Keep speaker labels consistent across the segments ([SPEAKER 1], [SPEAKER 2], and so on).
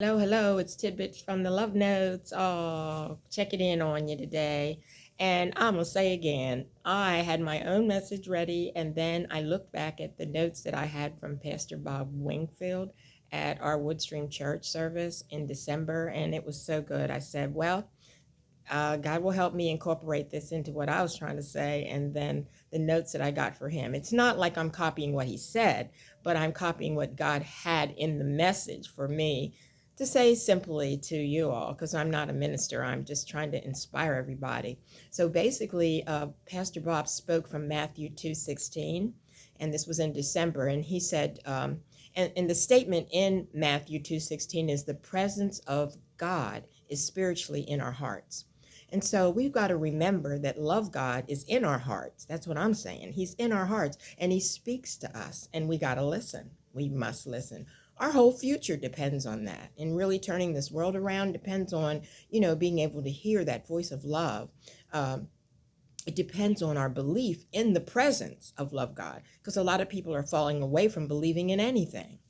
[SPEAKER 1] Hello, hello. It's Tidbits from the Love Notes. Oh, checking in on you today. And I'm going to say again, I had my own message ready, and then I looked back at the notes that I had from Pastor Bob Wingfield at our Woodstream Church service in December, and it was so good. I said, well, God will help me incorporate this into what I was trying to say, and then the notes that I got for him. It's not like I'm copying what he said, but I'm copying what God had in the message for me to say simply to you all, because I'm not a minister. I'm just trying to inspire everybody. So basically, Pastor Bob spoke from Mathew 2:16, and this was in December, and he said, and the statement in Mathew 2:16 is the presence of God is spiritually in our hearts. And so we've got to remember that love God is in our hearts. That's what I'm saying. He's in our hearts and he speaks to us, and we got to listen. We must listen. Our whole future depends on that. And really turning this world around depends on, being able to hear that voice of love. It depends on our belief in the presence of love God, because a lot of people are falling away from believing in anything.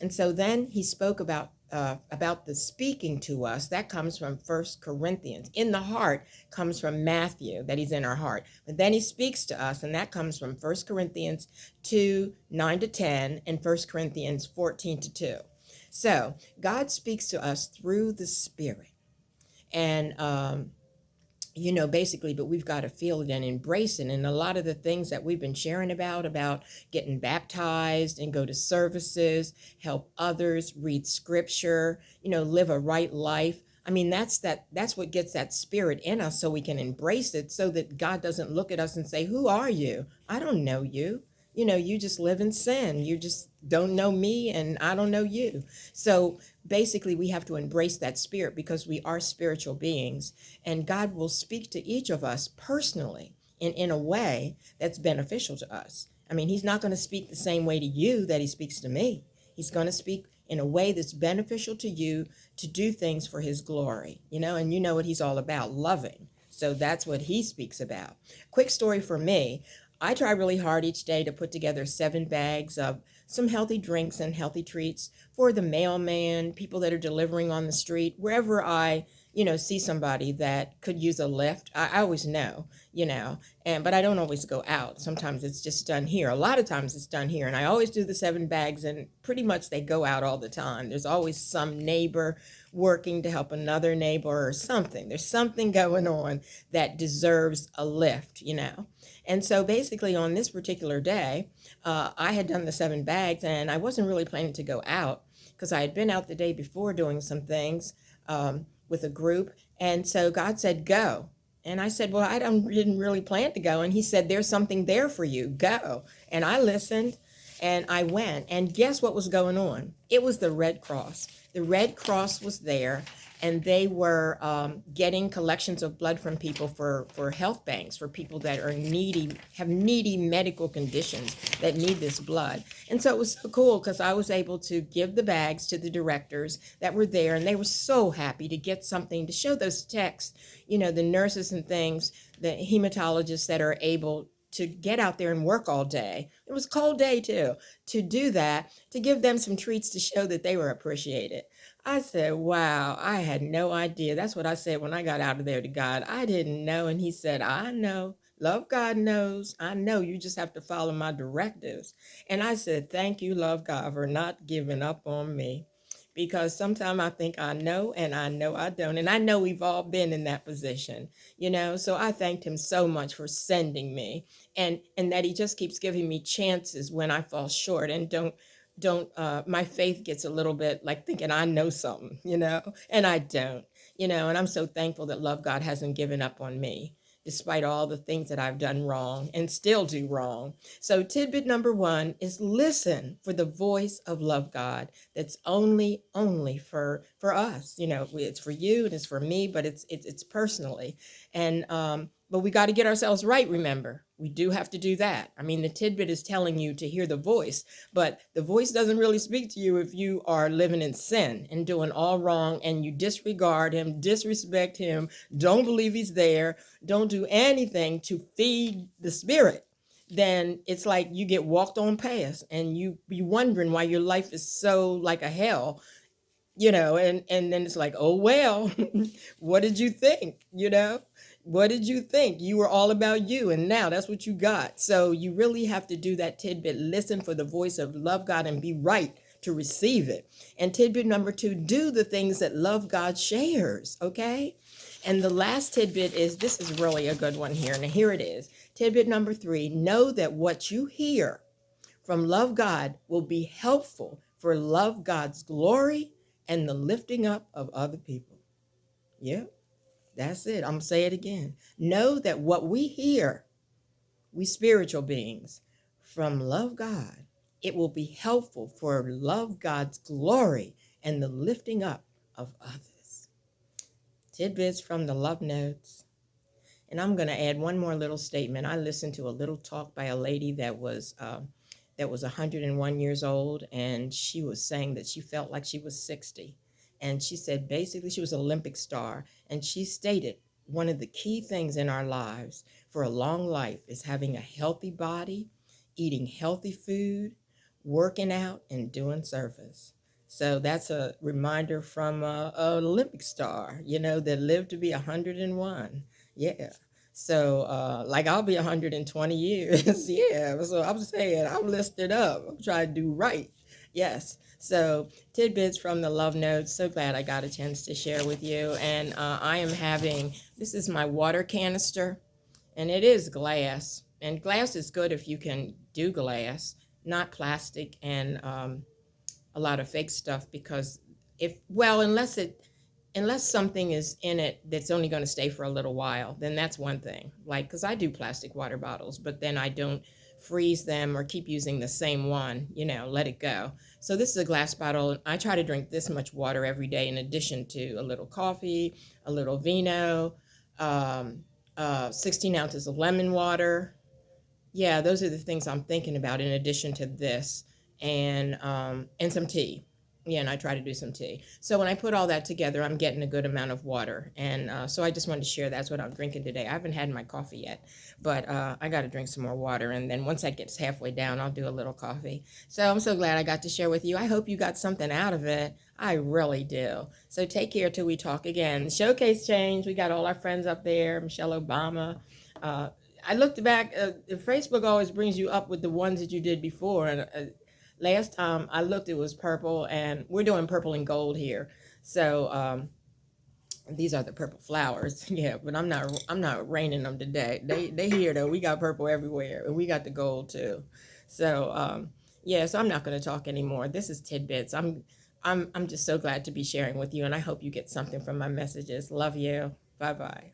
[SPEAKER 1] And so then he spoke about the speaking to us. That comes from First Corinthians. In the heart comes from Mathew, that he's in our heart. But then he speaks to us, and that comes from First Corinthians 2, 9 to 10, and First Corinthians 14 to 2. So God speaks to us through the Spirit. And basically, but we've got to feel it and embrace it. And a lot of the things that we've been sharing about getting baptized and go to services, help others, read scripture, live a right life. I mean, that's what gets that spirit in us, so we can embrace it, so that God doesn't look at us and say, who are you? I don't know you. You just live in sin. You just don't know me, and I don't know you. So basically, we have to embrace that spirit, because we are spiritual beings, and God will speak to each of us personally in a way that's beneficial to us. I mean, he's not going to speak the same way to you that he speaks to me. He's going to speak in a way that's beneficial to you, to do things for his glory, and you know what he's all about, loving. So that's what he speaks about. Quick story for me. I try really hard each day to put together 7 bags of some healthy drinks and healthy treats for the mailman, people that are delivering on the street, wherever I, see somebody that could use a lift. I always know, but I don't always go out. Sometimes it's just done here. A lot of times it's done here. And I always do the 7 bags, and pretty much they go out all the time. There's always some neighbor working to help another neighbor or something. There's something going on that deserves a lift, And so basically on this particular day, I had done the 7 bags, and I wasn't really planning to go out, because I had been out the day before doing some things with a group. And so God said, go. And I said, well, didn't really plan to go. And he said, there's something there for you. Go. And I listened, and I went. And guess what was going on? It was the Red Cross. The Red Cross was there, and they were getting collections of blood from people for health banks, for people that are needy, have needy medical conditions that need this blood. And so it was so cool, because I was able to give the bags to the directors that were there, and they were so happy to get something to show those techs, the nurses and things, the hematologists that are able to get out there and work all day. It was a cold day too, to do that, to give them some treats to show that they were appreciated. I said, wow, I had no idea. That's what I said when I got out of there to God. I didn't know. And he said, I know. Love God knows. I know. You just have to follow my directives. And I said, thank you, love God, for not giving up on me. Because sometimes I think I know, and I know I don't. And I know we've all been in that position, So I thanked him so much for sending me, and that he just keeps giving me chances when I fall short, and don't my faith gets a little bit like thinking I know something, and I don't, and I'm so thankful that love God hasn't given up on me, despite all the things that I've done wrong and still do wrong. So tidbit number 1 is listen for the voice of love God, that's only for us. It's for you and it's for me, but it's personally. And but we got to get ourselves right. Remember, we do have to do that. I mean, the tidbit is telling you to hear the voice, but the voice doesn't really speak to you if you are living in sin and doing all wrong, and you disregard him, disrespect him, don't believe he's there, don't do anything to feed the spirit. Then it's like you get walked on past, and you be wondering why your life is so like a hell, and then it's like, oh well, what did you think? What did you think? You were all about you, and now that's what you got. So you really have to do that tidbit. Listen for the voice of love God and be right to receive it. And tidbit number 2, do the things that love God shares. Okay. And the last tidbit is, this is really a good one here. And here it is. Tidbit number 3, know that what you hear from love God will be helpful for love God's glory and the lifting up of other people. Yep, that's it. I'm going to say it again. Know that what we hear, we spiritual beings, from love God, it will be helpful for love God's glory and the lifting up of others. Tidbits from the Love Notes. And I'm going to add one more little statement. I listened to a little talk by a lady that was 101 years old, and she was saying that she felt like she was 60. And she said basically she was an Olympic star, and she stated one of the key things in our lives for a long life is having a healthy body, eating healthy food, working out, and doing service. So that's a reminder from an Olympic star, that lived to be 101. Yeah. So, like, I'll be 120 years. Yeah. So I'm saying I'm listed up. I'm trying to do right. Yes. So, tidbits from the Love Notes. So glad I got a chance to share with you. And I am having, this is my water canister, and it is glass. And glass is good if you can do glass, not plastic and a lot of fake stuff, because unless something is in it that's only going to stay for a little while, then that's one thing. Like, because I do plastic water bottles, but then I don't freeze them or keep using the same one, let it go. So this is a glass bottle. I try to drink this much water every day, in addition to a little coffee, a little vino, 16 ounces of lemon water. Yeah, those are the things I'm thinking about in addition to this, and some tea. Yeah, and I try to do some tea. So when I put all that together, I'm getting a good amount of water. And so I just wanted to share that's what I'm drinking today. I haven't had my coffee yet, but I got to drink some more water. And then once that gets halfway down, I'll do a little coffee. So I'm so glad I got to share with you. I hope you got something out of it. I really do. So take care till we talk again. Showcase change. We got all our friends up there. Michelle Obama. I looked back. Facebook always brings you up with the ones that you did before. And last time I looked, it was purple, and we're doing purple and gold here. So these are the purple flowers. Yeah, but I'm not raining them today. They here though. We got purple everywhere, and we got the gold too. So yeah, so I'm not going to talk anymore. This is tidbits. I'm just so glad to be sharing with you, and I hope you get something from my messages. Love you. Bye bye.